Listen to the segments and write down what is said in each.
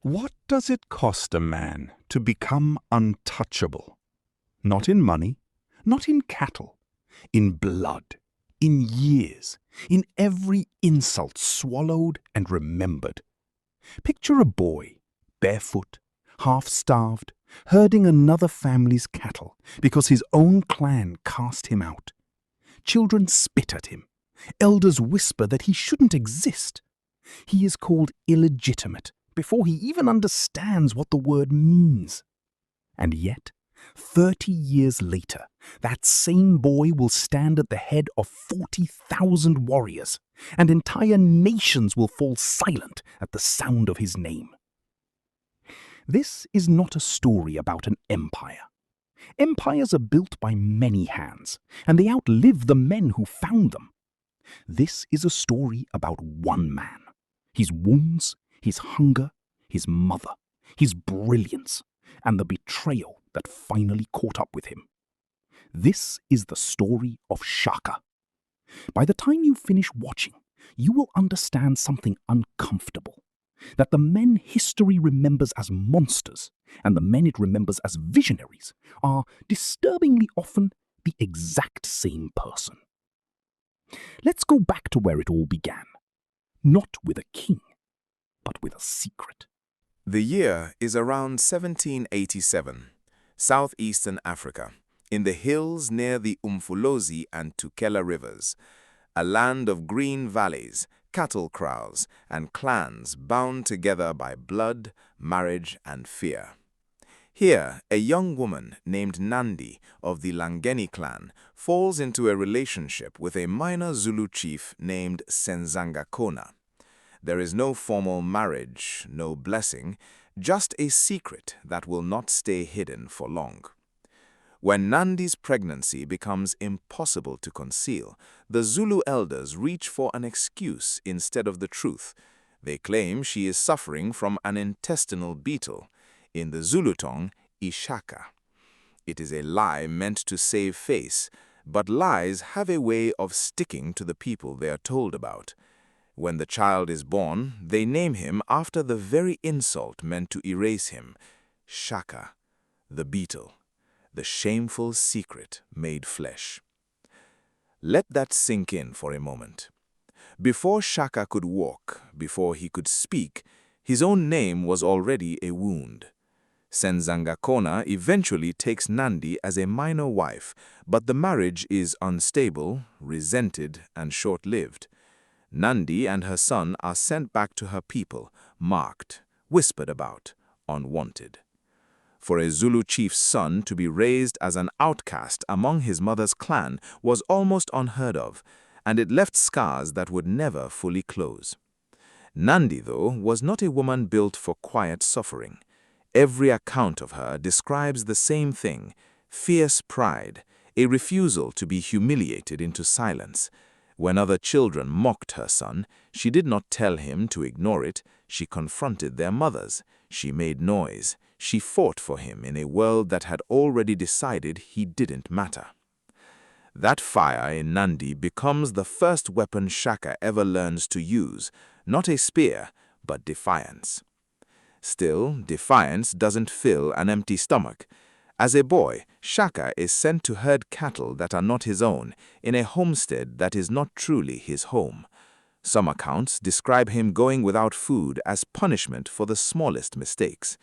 What does it cost a man to become untouchable? Not in money, not in cattle, in blood, in years, in every insult swallowed and remembered. Picture a boy, barefoot, half-starved, herding another family's cattle because his own clan cast him out. Children spit at him. Elders whisper that he shouldn't exist. He is called illegitimate before he even understands what the word means. And yet, 30 years later, that same boy will stand at the head of 40,000 warriors, and entire nations will fall silent at the sound of his name. This is not a story about an empire. Empires are built by many hands, and they outlive the men who found them. This is a story about one man, his wounds, his hunger, his mother, his brilliance, and the betrayal that finally caught up with him. This is the story of Shaka. By the time you finish watching, you will understand something uncomfortable. That the men history remembers as monsters and the men it remembers as visionaries are disturbingly often the exact same person. Let's go back to where it all began. Not with a king, but with a secret. The year is around 1787, southeastern Africa, in the hills near the Umfolozi and Tukela rivers, a land of green valleys, cattle kraals, and clans bound together by blood, marriage, and fear. Here, a young woman named Nandi of the Langeni clan falls into a relationship with a minor Zulu chief named kaSenzangakona. There is no formal marriage, no blessing, just a secret that will not stay hidden for long. When Nandi's pregnancy becomes impossible to conceal, the Zulu elders reach for an excuse instead of the truth. They claim she is suffering from an intestinal beetle, in the Zulu tongue, Ishaka. It is a lie meant to save face, but lies have a way of sticking to the people they are told about. When the child is born, they name him after the very insult meant to erase him, Shaka, the beetle, the shameful secret made flesh. Let that sink in for a moment. Before Shaka could walk, before he could speak, his own name was already a wound. kaSenzangakona eventually takes Nandi as a minor wife, but the marriage is unstable, resented, and short-lived. Nandi and her son are sent back to her people, marked, whispered about, unwanted. For a Zulu chief's son to be raised as an outcast among his mother's clan was almost unheard of, and it left scars that would never fully close. Nandi, though, was not a woman built for quiet suffering. Every account of her describes the same thing: fierce pride, a refusal to be humiliated into silence. When other children mocked her son, she did not tell him to ignore it. She confronted their mothers. She made noise. She fought for him in a world that had already decided he didn't matter. That fire in Nandi becomes the first weapon Shaka ever learns to use, not a spear, but defiance. Still, defiance doesn't fill an empty stomach. As a boy, Shaka is sent to herd cattle that are not his own, in a homestead that is not truly his home. Some accounts describe him going without food as punishment for the smallest mistakes.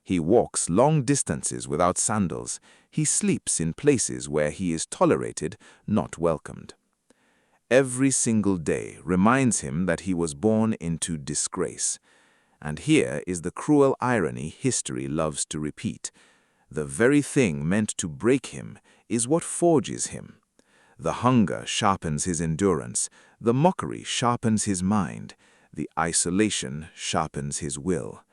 He walks long distances without sandals. He sleeps in places where he is tolerated, not welcomed. Every single day reminds him that he was born into disgrace. And here is the cruel irony history loves to repeat. The very thing meant to break him is what forges him. The hunger sharpens his endurance, the mockery sharpens his mind, the isolation sharpens his will.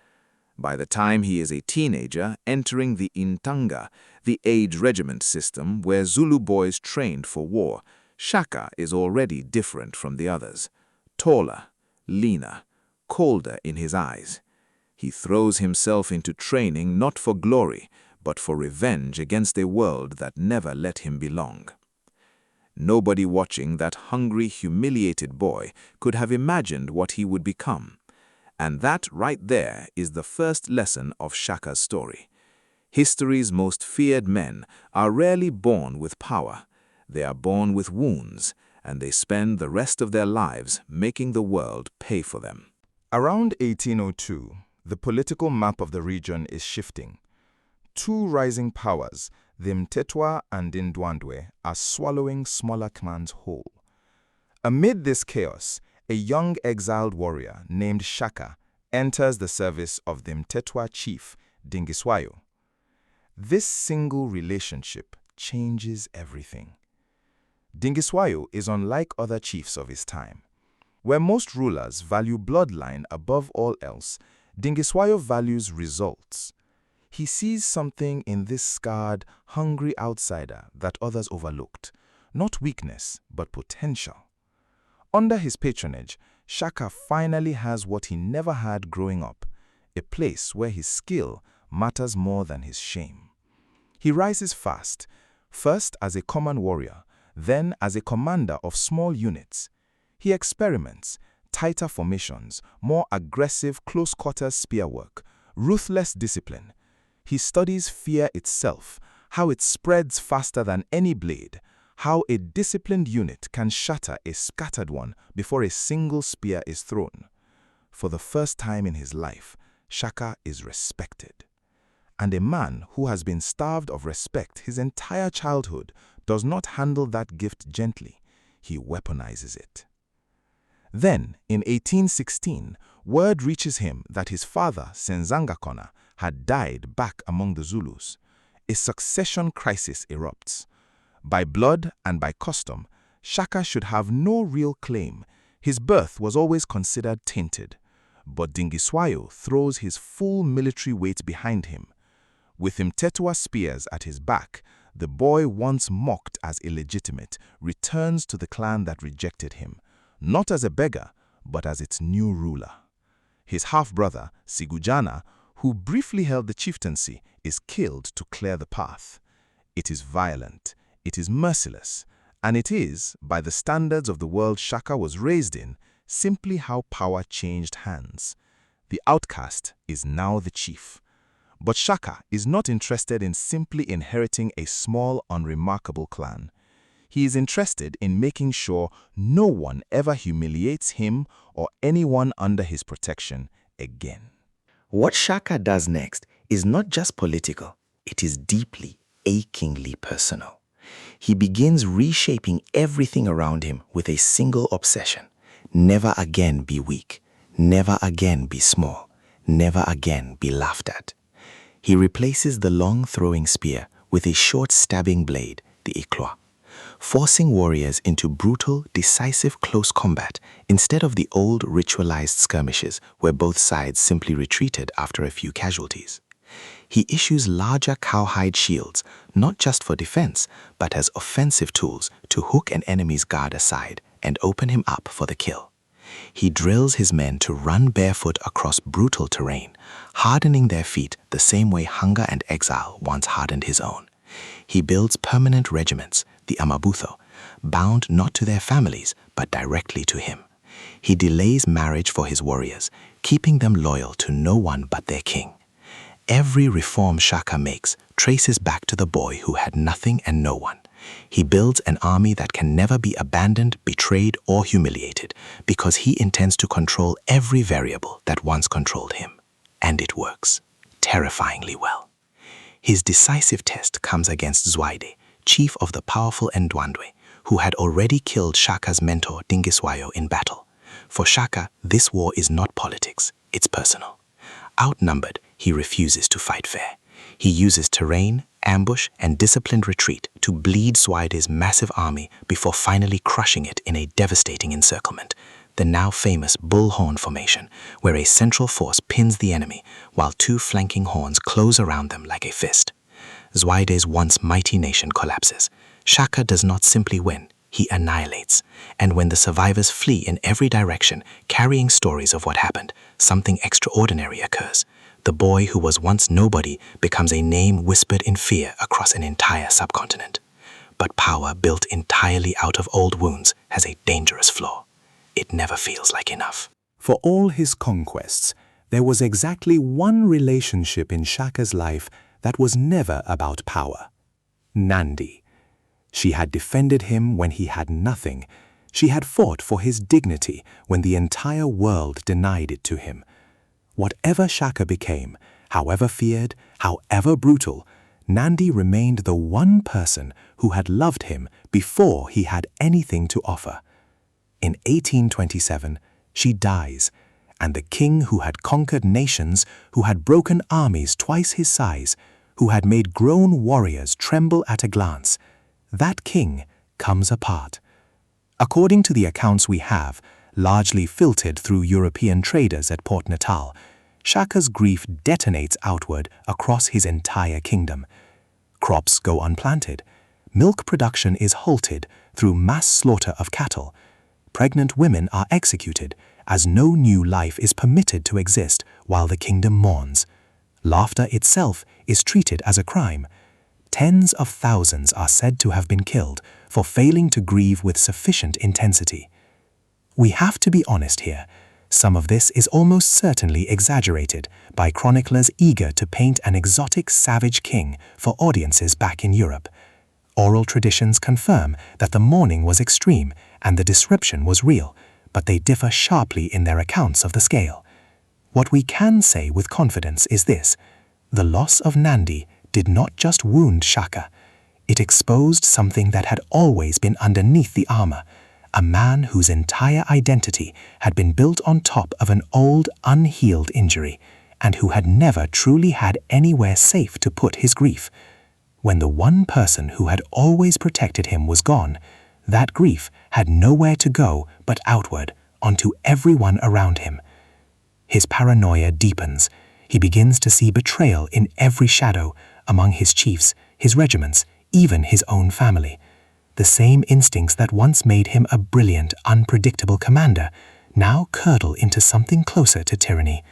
By the time he is a teenager, entering the Intanga, the age regiment system where Zulu boys trained for war, Shaka is already different from the others. Taller, leaner, colder in his eyes. He throws himself into training not for glory, but for revenge against a world that never let him belong. Nobody watching that hungry, humiliated boy could have imagined what he would become. And that right there is the first lesson of Shaka's story. History's most feared men are rarely born with power. They are born with wounds, and they spend the rest of their lives making the world pay for them. Around 1802, the political map of the region is shifting. Two rising powers, the Mtetwa and Ndwandwe, are swallowing smaller clans whole. Amid this chaos, a young exiled warrior named Shaka enters the service of the Mtetwa chief, Dingiswayo. This single relationship changes everything. Dingiswayo is unlike other chiefs of his time. Where most rulers value bloodline above all else, Dingiswayo values results. He sees something in this scarred, hungry outsider that others overlooked. Not weakness, but potential. Under his patronage, Shaka finally has what he never had growing up, a place where his skill matters more than his shame. He rises fast, first as a common warrior, then as a commander of small units. He experiments, tighter formations, more aggressive close-quarters spear work, ruthless discipline. He studies fear itself, how it spreads faster than any blade, how a disciplined unit can shatter a scattered one before a single spear is thrown. For the first time in his life, Shaka is respected. And a man who has been starved of respect his entire childhood does not handle that gift gently. He weaponizes it. Then, in 1816, word reaches him that his father, kaSenzangakona, had died back among the Zulus. A succession crisis erupts. By blood and by custom, Shaka should have no real claim. His birth was always considered tainted. But Dingiswayo throws his full military weight behind him. With Mtetwa spears at his back, the boy once mocked as illegitimate returns to the clan that rejected him, not as a beggar, but as its new ruler. His half-brother, Sigujana, who briefly held the chieftaincy, is killed to clear the path. It is violent, it is merciless, and it is, by the standards of the world Shaka was raised in, simply how power changed hands. The outcast is now the chief. But Shaka is not interested in simply inheriting a small, unremarkable clan. He is interested in making sure no one ever humiliates him or anyone under his protection again. What Shaka does next is not just political, it is deeply, achingly personal. He begins reshaping everything around him with a single obsession: never again be weak, never again be small, never again be laughed at. He replaces the long throwing spear with a short stabbing blade, the ikloa, forcing warriors into brutal, decisive close combat instead of the old ritualized skirmishes where both sides simply retreated after a few casualties. He issues larger cowhide shields, not just for defense, but as offensive tools to hook an enemy's guard aside and open him up for the kill. He drills his men to run barefoot across brutal terrain, hardening their feet the same way hunger and exile once hardened his own. He builds permanent regiments, the Amabutho, bound not to their families but directly to him. He delays marriage for his warriors, keeping them loyal to no one but their king. Every reform Shaka makes traces back to the boy who had nothing and no one. He builds an army that can never be abandoned, betrayed, or humiliated because he intends to control every variable that once controlled him. And it works, terrifyingly well. His decisive test comes against Zwaide, chief of the powerful Ndwandwe, who had already killed Shaka's mentor Dingiswayo in battle. For Shaka, this war is not politics, it's personal. Outnumbered, he refuses to fight fair. He uses terrain, ambush, and disciplined retreat to bleed Zwaide's massive army before finally crushing it in a devastating encirclement, the now famous bull horn formation, where a central force pins the enemy while two flanking horns close around them like a fist. Zwaide's once mighty nation collapses. Shaka does not simply win, he annihilates. And when the survivors flee in every direction, carrying stories of what happened, something extraordinary occurs. The boy who was once nobody becomes a name whispered in fear across an entire subcontinent. But power built entirely out of old wounds has a dangerous flaw. It never feels like enough. For all his conquests, there was exactly one relationship in Shaka's life that was never about power. Nandi. She had defended him when he had nothing. She had fought for his dignity when the entire world denied it to him. Whatever Shaka became, however feared, however brutal, Nandi remained the one person who had loved him before he had anything to offer. In 1827, she dies, and the king who had conquered nations, who had broken armies twice his size, who had made grown warriors tremble at a glance, that king comes apart. According to the accounts we have, largely filtered through European traders at Port Natal, Shaka's grief detonates outward across his entire kingdom. Crops go unplanted. Milk production is halted through mass slaughter of cattle. Pregnant women are executed, as no new life is permitted to exist while the kingdom mourns. Laughter itself is treated as a crime. Tens of thousands are said to have been killed for failing to grieve with sufficient intensity. We have to be honest here. Some of this is almost certainly exaggerated by chroniclers eager to paint an exotic savage king for audiences back in Europe. Oral traditions confirm that the mourning was extreme and the description was real, but they differ sharply in their accounts of the scale. What we can say with confidence is this: the loss of Nandi did not just wound Shaka. It exposed something that had always been underneath the armor, a man whose entire identity had been built on top of an old, unhealed injury, and who had never truly had anywhere safe to put his grief. When the one person who had always protected him was gone, that grief had nowhere to go but outward, onto everyone around him. His paranoia deepens. He begins to see betrayal in every shadow, among his chiefs, his regiments, even his own family. The same instincts that once made him a brilliant, unpredictable commander now curdle into something closer to tyranny.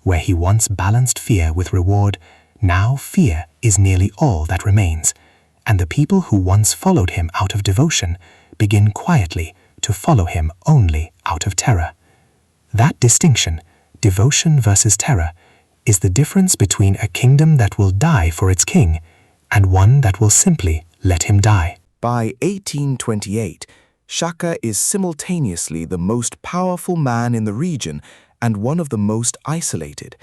Where he once balanced fear with reward, now fear is nearly all that remains, and the people who once followed him out of devotion begin quietly to follow him only out of terror. That distinction, devotion versus terror, is the difference between a kingdom that will die for its king and one that will simply let him die. By 1828, Shaka is simultaneously the most powerful man in the region and one of the most isolated.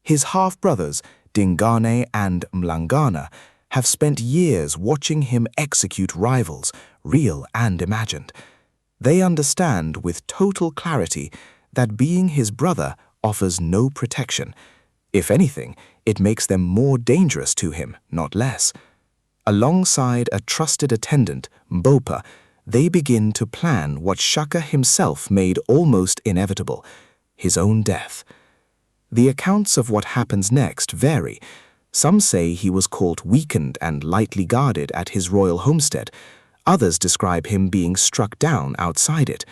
His half-brothers, Dingane and Mlangana, have spent years watching him execute rivals, real and imagined. They understand with total clarity that being his brother offers no protection. If anything, it makes them more dangerous to him, not less. Alongside a trusted attendant, Mbopa, they begin to plan what Shaka himself made almost inevitable, his own death. The accounts of what happens next vary. Some say he was caught weakened and lightly guarded at his royal homestead. Others describe him being struck down outside it.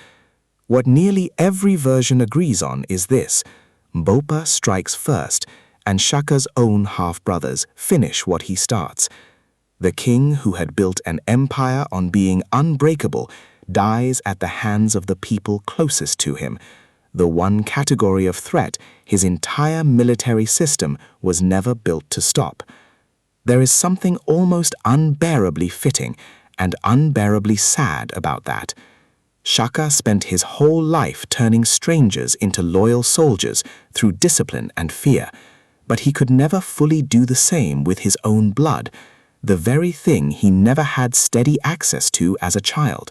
What nearly every version agrees on is this: Mbopa strikes first, and Shaka's own half-brothers finish what he starts. The king, who had built an empire on being unbreakable, dies at the hands of the people closest to him. The one category of threat his entire military system was never built to stop. There is something almost unbearably fitting and unbearably sad about that. Shaka spent his whole life turning strangers into loyal soldiers through discipline and fear, but he could never fully do the same with his own blood, the very thing he never had steady access to as a child.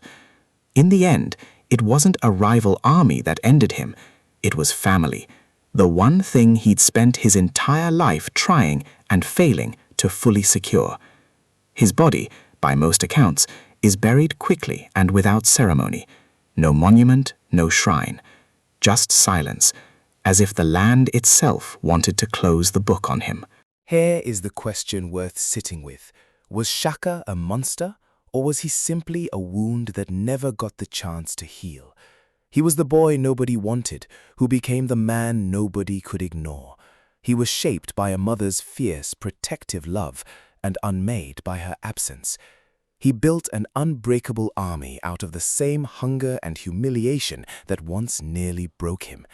In the end, it wasn't a rival army that ended him. It was family, the one thing he'd spent his entire life trying and failing to fully secure. His body, by most accounts, is buried quickly and without ceremony. No monument, no shrine. Just silence, as if the land itself wanted to close the book on him. Here is the question worth sitting with. Was Shaka a monster, or was he simply a wound that never got the chance to heal? He was the boy nobody wanted, who became the man nobody could ignore. He was shaped by a mother's fierce, protective love and unmade by her absence. He built an unbreakable army out of the same hunger and humiliation that once nearly broke him,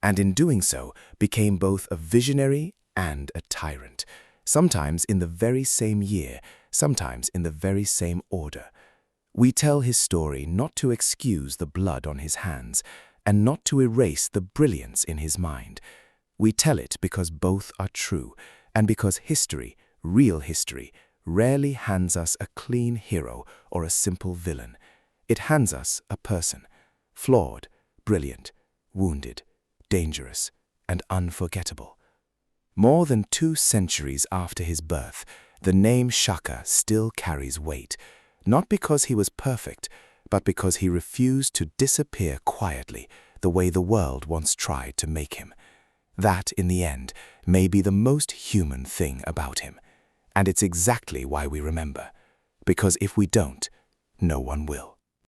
and in doing so became both a visionary and a tyrant, sometimes in the very same year, sometimes in the very same order. We tell his story not to excuse the blood on his hands, and not to erase the brilliance in his mind. We tell it because both are true, and because history, real history, rarely hands us a clean hero or a simple villain. It hands us a person, flawed, brilliant, wounded, dangerous, and unforgettable. More than 2 centuries after his birth, the name Shaka still carries weight, not because he was perfect, but because he refused to disappear quietly the way the world once tried to make him. That, in the end, may be the most human thing about him. And it's exactly why we remember. Because if we don't, no one will.